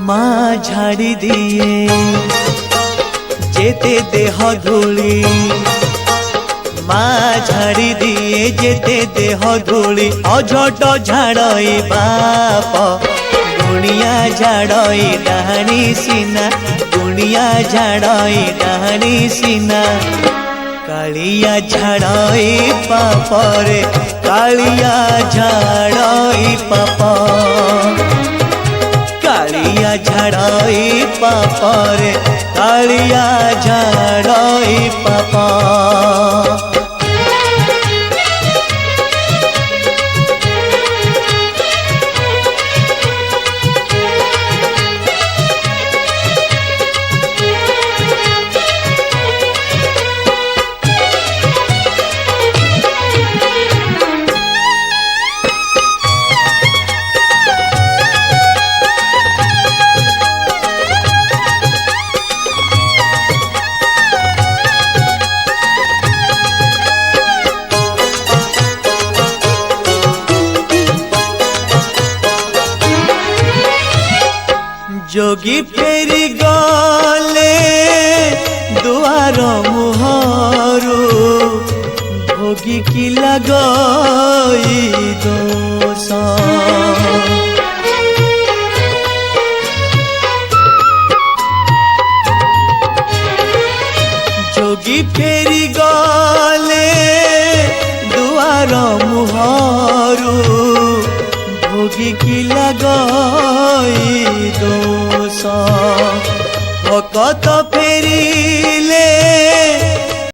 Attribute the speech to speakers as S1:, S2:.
S1: माँ झाड़ी दिए जेते देह धूली माँ झाड़ी दिए जेते देह धूली अझट झाड़ई बाप गुणिया झाड़ई डाहाणी सीना गुणिया झाड़ई डाहाणी सीना कालिया झाड़ई पाप रे कालिया झाड़ई पाप कालिया झाड़ई पाप रे कालिया झाड़ई पाप जोगी फेरी गले दुआर मुहरु भोगी की लगई दोष जोगी फेरी गले दुआर मुहरु भोगी की लगई दोष भकत फेरिले